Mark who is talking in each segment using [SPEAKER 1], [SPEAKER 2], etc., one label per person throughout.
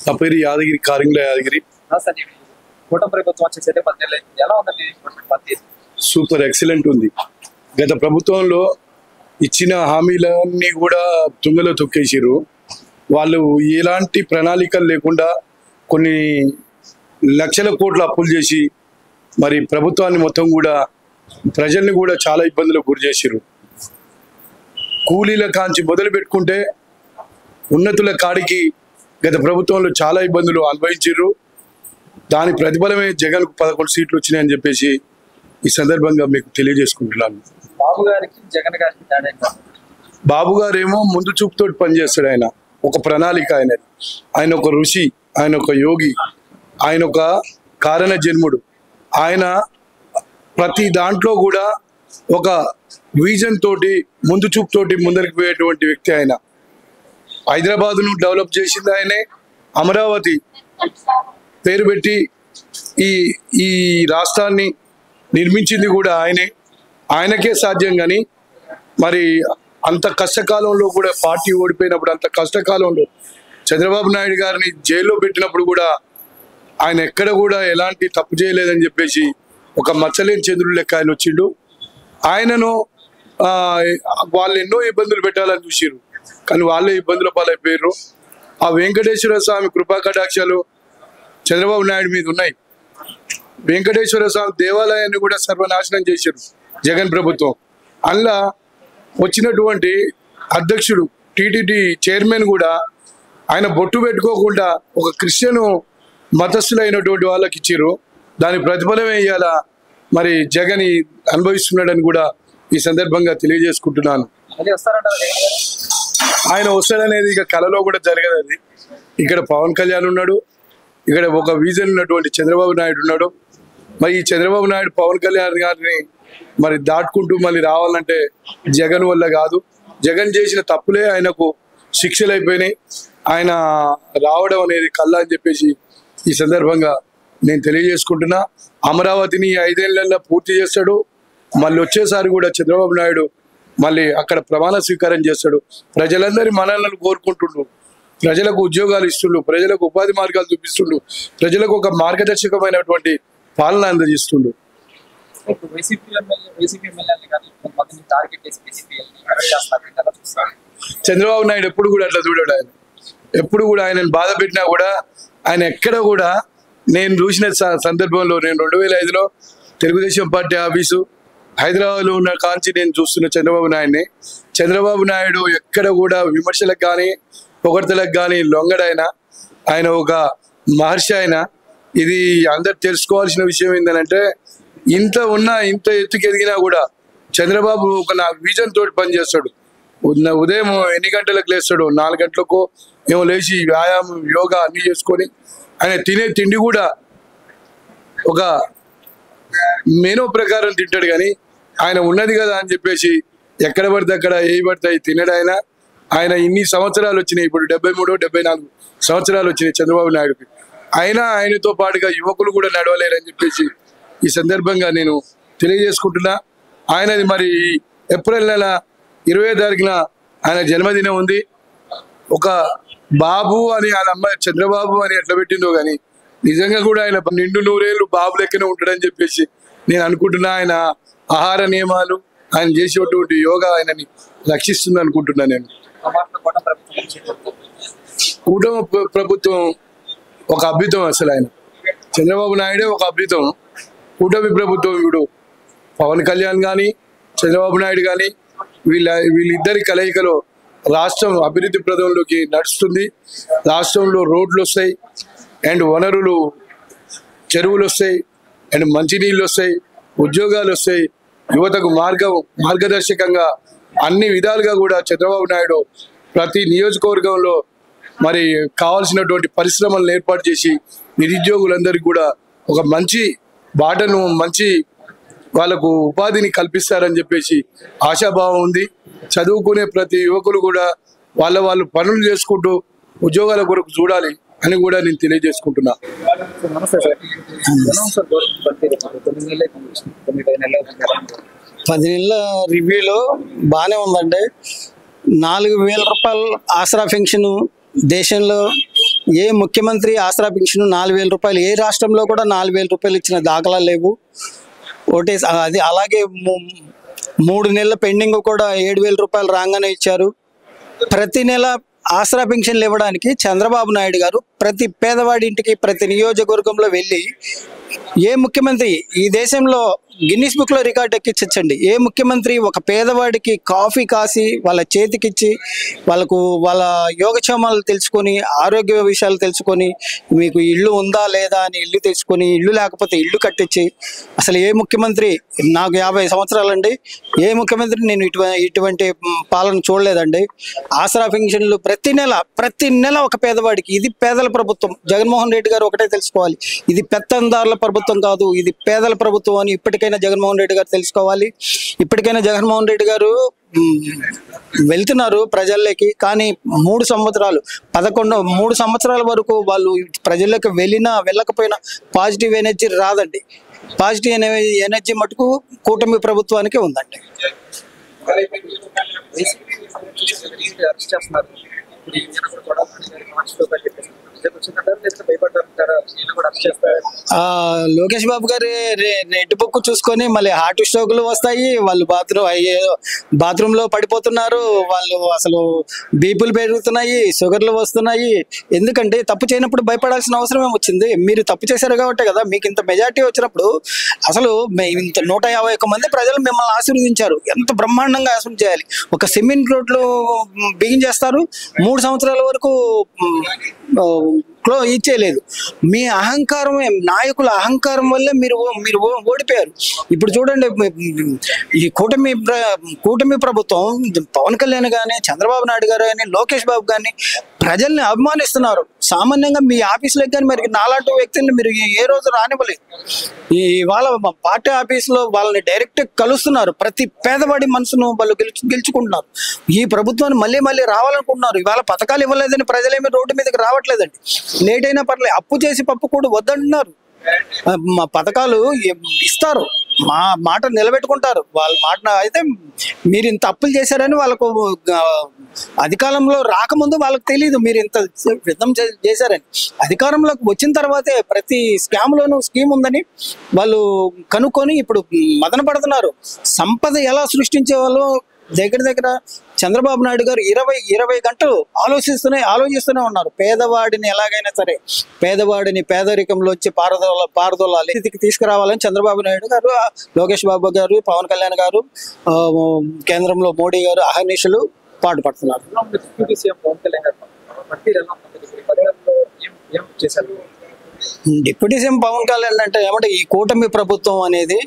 [SPEAKER 1] నా పేరు యాదగిరి, కారింగ్ల యాదగిరి.
[SPEAKER 2] కూటమి ప్రభుత్వం వచ్చేసి 10 ఏళ్ళు ఎలా ఉందండి పనితీరు?
[SPEAKER 1] సూపర్ ఎక్సలెంట్ ఉంది. గత ప్రభుత్వంలో ఇచ్చిన హామీలన్నీ కూడా తుంగలో తొక్కేసారు. వాళ్ళు ఎలాంటి ప్రణాళికలు లేకుండా కొన్ని లక్షల కోట్ల అప్పులు చేసి మరి ప్రభుత్వాన్ని మొత్తం కూడా ప్రజల్ని కూడా చాలా ఇబ్బందులకు గురి చేసారు. కూలీల కాంచి మొదలు పెట్టుకుంటే ఉన్నతుల కాడికి గత ప్రభుత్వంలో చాలా ఇబ్బందులు అనుభవించారు. దాని ప్రతిఫలమే జగన్కు 11 సీట్లు వచ్చినాయని చెప్పేసి ఈ సందర్భంగా మీకు తెలియజేసుకుంటున్నాను.
[SPEAKER 2] బాబు గారికి జగన్ గారికి తేడా ఏంటి?
[SPEAKER 1] బాబు గారేమో ముందు చూపుతో పనిచేస్తాడు. ఆయన ఒక ప్రణాళిక, ఆయన ఒక ఋషి, ఆయన ఒక యోగి, ఆయన ఒక కారణ జన్ముడు. ఆయన ప్రతి దాంట్లో కూడా ఒక విజన్ తోటి ముందు చూపుతోటి ముందరికి పోయేటువంటి వ్యక్తి. ఆయన హైదరాబాద్ను డెవలప్ చేసింది ఆయనే, అమరావతి పేరు పెట్టి ఈ రాష్ట్రాన్ని నిర్మించింది కూడా ఆయనే. ఆయనకే సాధ్యం. కానీ మరి అంత కష్టకాలంలో కూడా పార్టీ ఓడిపోయినప్పుడు, అంత కష్టకాలంలో చంద్రబాబు నాయుడు గారిని జైల్లో పెట్టినప్పుడు కూడా ఆయన ఎక్కడ కూడా ఎలాంటి తప్పు చేయలేదని చెప్పేసి ఒక మచ్చలేని చంద్రుడు లెక్క ఆయన వచ్చిండు. ఆయనను వాళ్ళు ఎన్నో ఇబ్బందులు పెట్టాలని చూసిరు, కానీ వాళ్ళే ఇబ్బందుల పాలైపోయారు. ఆ వెంకటేశ్వర స్వామి కృపా కటాక్షాలు చంద్రబాబు నాయుడు మీద ఉన్నాయి. వెంకటేశ్వర స్వామి దేవాలయాన్ని కూడా సర్వనాశనం చేశారు జగన్ ప్రభుత్వం. అందులో వచ్చినటువంటి అధ్యక్షుడు టీటీడీ చైర్మన్ కూడా ఆయన బొట్టు పెట్టుకోకుండా ఒక క్రిస్టియను మతస్థులైనటువంటి వాళ్ళకి ఇచ్చారు. దాని ప్రతిఫలమే ఇవాళ మరి జగన్ అనుభవిస్తున్నాడని కూడా ఈ సందర్భంగా తెలియజేసుకుంటున్నాను. ఆయన వస్తాడనేది ఇక కలలో కూడా జరగదు. అది ఇక్కడ పవన్ కళ్యాణ్ ఉన్నాడు, ఇక్కడ ఒక విజన్ ఉన్నటువంటి చంద్రబాబు నాయుడు ఉన్నాడు. మరి ఈ చంద్రబాబు నాయుడు పవన్ కళ్యాణ్ గారిని మరి దాటుకుంటూ మళ్ళీ రావాలంటే జగన్ వల్ల కాదు. జగన్ చేసిన తప్పులే ఆయనకు శిక్షలు అయిపోయినాయి. ఆయన రావడం అనేది కల్లా అని చెప్పేసి ఈ సందర్భంగా నేను తెలియజేసుకుంటున్నా. అమరావతిని 5 ఏళ్లలో పూర్తి చేస్తాడు. మళ్ళీ వచ్చేసారి కూడా చంద్రబాబు నాయుడు మళ్ళీ అక్కడ ప్రమాణ స్వీకారం చేస్తాడు. ప్రజలందరి మనల్ని కోరుకుంటుండ్రు, ప్రజలకు ఉద్యోగాలు ఇస్తుండ్రు, ప్రజలకు ఉపాధి మార్గాలు చూపిస్తుండ్రు, ప్రజలకు ఒక మార్గదర్శకమైనటువంటి పాలన అందజేస్తుండ్రు. చంద్రబాబు నాయుడు ఎప్పుడు కూడా అట్లా చూడాడు. ఆయన ఎప్పుడు కూడా ఆయనను బాధ పెట్టినా కూడా ఆయన ఎక్కడ కూడా నేను చూసిన సందర్భంలో నేను 2005లో తెలుగుదేశం పార్టీ ఆఫీసు హైదరాబాద్లో ఉన్న కాంచి నేను చూస్తున్న చంద్రబాబు నాయుడిని. చంద్రబాబు నాయుడు ఎక్కడ కూడా విమర్శలకు కానీ పొగడ్తలకు కానీ లొంగడైన ఆయన ఒక మహర్షి. ఆయన ఇది అందరు తెలుసుకోవాల్సిన విషయం ఏంటంటే ఇంత ఎత్తుకు ఎదిగినా కూడా చంద్రబాబు ఒక నా విజన్ తోటి పనిచేస్తాడు. ఉదయం ఎన్ని గంటలకు లేస్తాడు? 4 గంటలకు ఏమో లేచి వ్యాయామం యోగా అన్ని చేసుకొని ఆయన తినే తిండి కూడా ఒక మెనూ ప్రకారం తింటాడు. కానీ ఆయన ఉన్నది కదా అని చెప్పేసి ఎక్కడ పడితే అక్కడ ఏ పడతాయి తినడు. ఆయన ఇన్ని సంవత్సరాలు వచ్చినాయి, ఇప్పుడు 73, 74 సంవత్సరాలు వచ్చినాయి చంద్రబాబు నాయుడుకి. అయినా ఆయనతో పాటుగా యువకులు కూడా నడవలేరని చెప్పేసి ఈ సందర్భంగా నేను తెలియజేసుకుంటున్నా. ఆయనది మరి ఏప్రిల్ నెల 20వ తారీఖున ఆయన జన్మదినం ఉంది. ఒక బాబు అని ఆయన అమ్మ చంద్రబాబు అని ఎట్లా పెట్టిందో కానీ నిజంగా కూడా ఆయన నిండు 100 ఏళ్ళు బాబు లెక్కనే ఉంటాడని చెప్పేసి నేను అనుకుంటున్నా. ఆయన ఆహార నియమాలు, ఆయన చేసేటువంటి యోగా ఆయనని రక్షిస్తుంది అనుకుంటున్నా నేను. కూటమి ప్రభుత్వం ఒక అద్భుతం. అసలు ఆయన చంద్రబాబు నాయుడే ఒక అద్భుతం. కూటమి ప్రభుత్వం ఇప్పుడు పవన్ కళ్యాణ్ కానీ చంద్రబాబు నాయుడు కానీ వీళ్ళిద్దరి కలయికలో రాష్ట్రం అభివృద్ధి ప్రదంలోకి నడుస్తుంది. రాష్ట్రంలో రోడ్లు వస్తాయి, అండ్ వనరులు చెరువులు వస్తాయి, అండ్ మంచినీళ్ళు వస్తాయి, ఉద్యోగాలు వస్తాయి, యువతకు మార్గదర్శకంగా అన్ని విధాలుగా కూడా చంద్రబాబు నాయుడు ప్రతి నియోజకవర్గంలో మరి కావాల్సినటువంటి పరిశ్రమలను ఏర్పాటు చేసి నిరుద్యోగులందరికీ కూడా ఒక మంచి బాటను, మంచి వాళ్ళకు ఉపాధిని కల్పిస్తారని చెప్పేసి ఆశాభావం ఉంది. చదువుకునే ప్రతి యువకులు కూడా వాళ్ళు పనులు చేసుకుంటూ ఉద్యోగాల కొరకు చూడాలి అని కూడా నేను తెలియజేసుకుంటున్నా.
[SPEAKER 3] 10 నెలల రివ్యూలో బాగానే ఉందండి. 4,000 రూపాయలు ఆసరా పెన్షన్ దేశంలో ఏ ముఖ్యమంత్రి ఆసరా పింఛను 4,000 రూపాయలు, ఏ రాష్ట్రంలో కూడా 4,000 రూపాయలు ఇచ్చిన దాఖలాలు లేవు. ఒకటే అది అలాగే 3 నెలల పెండింగ్ కూడా 7,000 రూపాయలు రాగానే ఇచ్చారు. ప్రతి నెల ఆసరా పెన్షన్లు ఇవ్వడానికి చంద్రబాబు నాయుడు గారు ప్రతి పేదవాడి ఇంటికి ప్రతి నియోజకవర్గంలో వెళ్ళి ఏ ముఖ్యమంత్రి ఈ దేశంలో గిన్నిస్ బుక్ లో రికార్డ్ ఎక్కించండి, ఏ ముఖ్యమంత్రి ఒక పేదవాడికి కాఫీ కాసి వాళ్ళ చేతికిచ్చి వాళ్ళకు వాళ్ళ యోగక్షేమాలు తెలుసుకొని ఆరోగ్య విషయాలు తెలుసుకొని మీకు ఇల్లు ఉందా లేదా అని ఇల్లు తెలుసుకొని ఇల్లు లేకపోతే ఇల్లు కట్టించి అసలు ఏ ముఖ్యమంత్రి, నాకు 50 సంవత్సరాలండి, ఏ ముఖ్యమంత్రి నేను ఇటువంటి పాలన చూడలేదండి. ఆసరా పెన్షన్లు ప్రతి నెల ఒక పేదవాడికి. ఇది పేదల ప్రభుత్వం. జగన్మోహన్ రెడ్డి గారు ఒకటే తెలుసుకోవాలి, ఇది పెత్తందారుల ప్రభుత్వం కాదు, ఇది పేదల ప్రభుత్వం అని ఇప్పటికైనా జగన్మోహన్ రెడ్డి గారు తెలుసుకోవాలి. ఇప్పటికైనా జగన్మోహన్ రెడ్డి గారు వెళ్తున్నారు ప్రజల్లోకి, కానీ 3 సంవత్సరాల వరకు వాళ్ళు ప్రజల్లోకి వెళ్ళకపోయినా పాజిటివ్ ఎనర్జీ రాదండి. పాజిటివ్ ఎనర్జీ మటుకు కూటమి ప్రభుత్వానికే ఉందండి.
[SPEAKER 2] అరెస్ట్ చేస్తున్నారు. ఇప్పుడు ఈ జనం కూడా భయపడ్డారు, కూడా అరెస్ట్ చేస్తారు.
[SPEAKER 3] లోకేష్ బాబు గారి రెడ్ బుక్ చూసుకొని మళ్ళీ హార్ట్ స్ట్రోక్లు వస్తాయి, వాళ్ళు బాత్రూమ్ లో పడిపోతున్నారు, వాళ్ళు అసలు బీపీలు పెరుగుతున్నాయి, షుగర్లు వస్తున్నాయి. ఎందుకంటే తప్పు చేయనప్పుడు భయపడాల్సిన అవసరం ఏమొచ్చింది? మీరు తప్పు చేశారు కాబట్టి కదా మీకు ఇంత మెజార్టీ వచ్చినప్పుడు. అసలు ఇంత 151 మంది ప్రజలు మిమ్మల్ని ఆశీర్వదించారు, ఎంత బ్రహ్మాండంగా ఆశీర్వదించాలి. ఒక సిమెంట్ రోడ్లు బిగించేస్తారు, 3 సంవత్సరాల వరకు ఇచ్చేయలేదు. మీ అహంకారం, నాయకుల అహంకారం వల్లే మీరు ఓడిపోయారు. ఇప్పుడు చూడండి, ఈ కూటమి ప్రభుత్వం పవన్ కళ్యాణ్ కానీ, చంద్రబాబు నాయుడు గారు కానీ, లోకేష్ బాబు కానీ ప్రజల్ని అభిమానిస్తున్నారు. సామాన్యంగా మీ ఆఫీసులకు కానీ మరి నాలాంటి వ్యక్తుల్ని మీరు ఏ రోజు రానివ్వలేదు. ఇవాళ పార్టీ ఆఫీసులో వాళ్ళని డైరెక్ట్ కలుస్తున్నారు. ప్రతి పేదవాడి మనసును వాళ్ళు గెలుచుకుంటున్నారు. ఈ ప్రభుత్వాన్ని మళ్ళీ రావాలనుకుంటున్నారు. ఇవాళ పథకాలు ఇవ్వలేదని ప్రజలేమీ రోడ్డు మీదకి రావట్లేదండి. లేట్ అయినా పర్లేదు, అప్పు చేసి పప్పు కూడా వద్దంటున్నారు. మా పథకాలు ఇస్తారు, మా మాట నిలబెట్టుకుంటారు. వాళ్ళ మాట అయితే మీరు ఇంత అప్పులు చేశారని వాళ్ళకు అధికారంలో రాకముందు వాళ్ళకి తెలియదు మీరు ఇంత యుద్ధం చేశారని. అధికారంలోకి వచ్చిన తర్వాతే ప్రతి స్కామ్లోనూ స్కీమ్ ఉందని వాళ్ళు కనుక్కొని ఇప్పుడు మదన పడుతున్నారు. సంపద ఎలా సృష్టించే వాళ్ళు దగ్గర చంద్రబాబు నాయుడు గారు 20 గంటలు ఆలోచిస్తూనే ఉన్నారు. పేదవాడిని ఎలాగైనా సరే, పేదవాడిని పేదరికంలోంచి పారదోలాలి, స్థితికి తీసుకురావాలని చంద్రబాబు నాయుడు గారు, లోకేష్ బాబు గారు, పవన్ కళ్యాణ్ గారు, కేంద్రంలో మోడీ గారు అహర్నిశలు పాటుపడుతున్నారు. డిప్యూటీ సీఎం పవన్ కళ్యాణ్ అంటే ఏమంటే ఈ కూటమి ప్రభుత్వం అనేది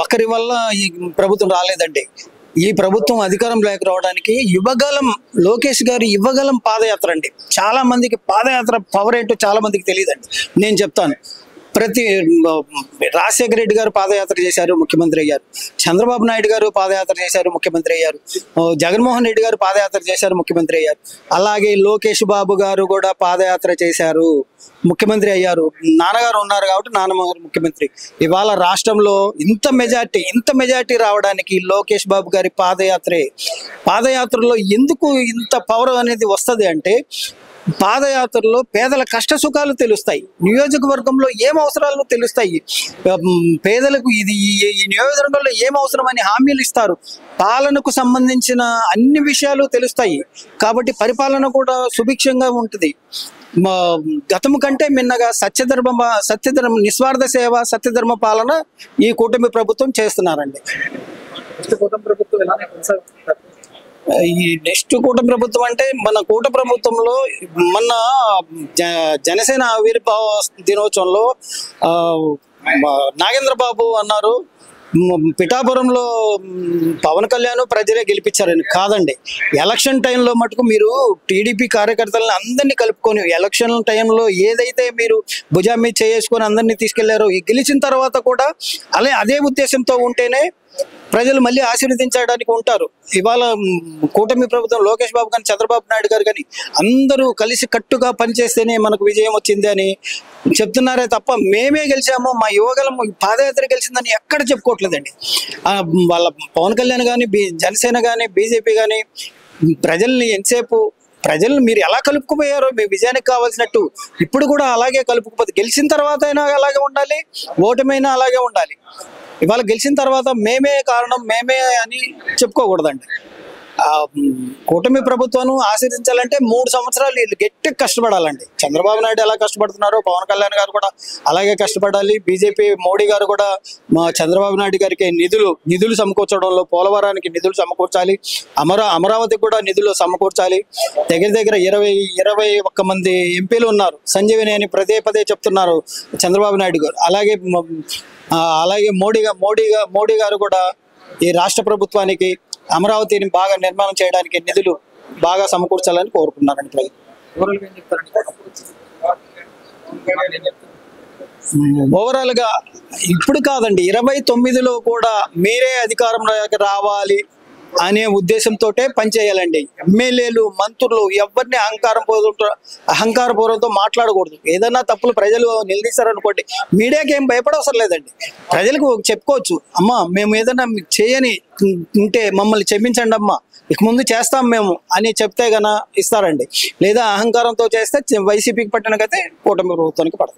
[SPEAKER 3] ఒకరి వల్ల ఈ ప్రభుత్వం రాలేదండి. ఈ ప్రభుత్వం అధికారం లేక రావడానికి లోకేష్ గారు యువగలం పాదయాత్ర అండి. చాలా మందికి పాదయాత్ర పవర్ ఏంటో చాలా మందికి తెలియదండి. నేను చెప్తాను. రాజశేఖర రెడ్డి గారు పాదయాత్ర చేశారు, ముఖ్యమంత్రి అయ్యారు. చంద్రబాబు నాయుడు గారు పాదయాత్ర చేశారు, ముఖ్యమంత్రి అయ్యారు. జగన్మోహన్ రెడ్డి గారు పాదయాత్ర చేశారు, ముఖ్యమంత్రి అయ్యారు. అలాగే లోకేష్ బాబు గారు కూడా పాదయాత్ర చేశారు, ముఖ్యమంత్రి అయ్యారు. నాన్నగారు ఉన్నారు కాబట్టి నాన్నగారు ముఖ్యమంత్రి. ఇవాళ రాష్ట్రంలో ఇంత మెజార్టీ రావడానికి లోకేష్ బాబు గారి పాదయాత్రలో ఎందుకు ఇంత పవర్ అనేది వస్తుంది అంటే, పాదయాత్రలో పేదల కష్ట సుఖాలు తెలుస్తాయి, నియోజకవర్గంలో ఏం అవసరాలు తెలుస్తాయి, పేదలకు ఈ నియోజకవర్గంలో ఏం అవసరమని హామీలు ఇస్తారు, పాలనకు సంబంధించిన అన్ని విషయాలు తెలుస్తాయి. కాబట్టి పరిపాలన కూడా సుభిక్షంగా ఉంటుంది. గతము కంటే మిన్నగా సత్యధర్మ నిస్వార్థ సేవ, సత్యధర్మ పాలన ఈ కూటమి ప్రభుత్వం చేస్తున్నారండి. ఈ నెక్స్ట్ కూటమి ప్రభుత్వం అంటే మన కూటమి ప్రభుత్వంలో మన జనసేన ఆవిర్భావ దినోత్సవంలో నాగేంద్ర బాబు అన్నారు, పిఠాపురంలో పవన్ కళ్యాణ్ ప్రజలే గెలిపించారని. కాదండి, ఎలక్షన్ టైంలో మటుకు మీరు టీడీపీ కార్యకర్తలను అందరినీ కలుపుకొని ఎలక్షన్ టైంలో ఏదైతే మీరు భుజం మీద చేసుకొని అందరినీ తీసుకెళ్లారో, ఈ గెలిచిన తర్వాత కూడా అదే ఉద్దేశంతో ఉంటేనే ప్రజలు మళ్ళీ ఆశీర్వదించడానికి ఉంటారు. ఇవాళ కూటమి ప్రభుత్వం లోకేష్ బాబు కానీ, చంద్రబాబు నాయుడు గారు కానీ అందరూ కలిసి కట్టుగా పనిచేస్తేనే మనకు విజయం వచ్చింది అని చెప్తున్నారే తప్ప మేమే గెలిచాము, మా యువగలం పాదయాత్ర గెలిచిందని ఎక్కడ చెప్పుకోవట్లేదండి. వాళ్ళ పవన్ కళ్యాణ్ కానీ, జనసేన కానీ, బీజేపీ కానీ ప్రజల్ని ఎంతసేపు ప్రజలు మీరు ఎలా కలుపుకుపోయారో మీ విజయానికి కావాల్సినట్టు ఇప్పుడు కూడా అలాగే కలుపుకుపోతే గెలిచిన తర్వాత అయినా అలాగే ఉండాలి, ఓటమైనా అలాగే ఉండాలి. ఇవాళ గెలిచిన తర్వాత మేమే కారణం మేమే అని చెప్పుకోకూడదండి. కూటమి ప్రభుత్వం ఆశీర్వదించాలంటే 3 సంవత్సరాలు వీళ్ళు గట్టిగా కష్టపడాలండి. చంద్రబాబు నాయుడు ఎలా కష్టపడుతున్నారో పవన్ కళ్యాణ్ గారు కూడా అలాగే కష్టపడాలి. బీజేపీ మోడీ గారు కూడా మా చంద్రబాబు నాయుడు గారికి నిధులు సమకూర్చడంలో పోలవరానికి నిధులు సమకూర్చాలి, అమరావతికి కూడా నిధులు సమకూర్చాలి. దగ్గర 21 మంది ఎంపీలు ఉన్నారు. సంజీవని అని పదే చెప్తున్నారు చంద్రబాబు నాయుడు గారు. అలాగే మోడీ గారు కూడా ఈ రాష్ట్ర ప్రభుత్వానికి అమరావతిని బాగా నిర్మాణం చేయడానికి నిధులు బాగా సమకూర్చాలని కోరుకున్నారండి ప్రజలు. ఓవరాల్ గా ఇప్పుడు కాదండి, 29లో కూడా మీరే అధికారంలోకి రావాలి అనే ఉద్దేశంతో పనిచేయాలండి. ఎమ్మెల్యేలు మంత్రులు ఎవరిని అహంకారపూర్వంతో మాట్లాడకూడదు. ఏదైనా తప్పులు ప్రజలు నిలదీశారనుకోండి, మీడియాకి ఏం భయపడవసరం లేదండి. ప్రజలకు చెప్పుకోవచ్చు, అమ్మా మేము ఏదైనా చేయని ఉంటే మమ్మల్ని క్షమించండి అమ్మా, ఇక ముందు చేస్తాం మేము అని చెప్తే గన ఇస్తారండి. లేదా అహంకారంతో చేస్తే వైసీపీకి పట్టినకైతే కూటమి ప్రభుత్వానికి పడతారు.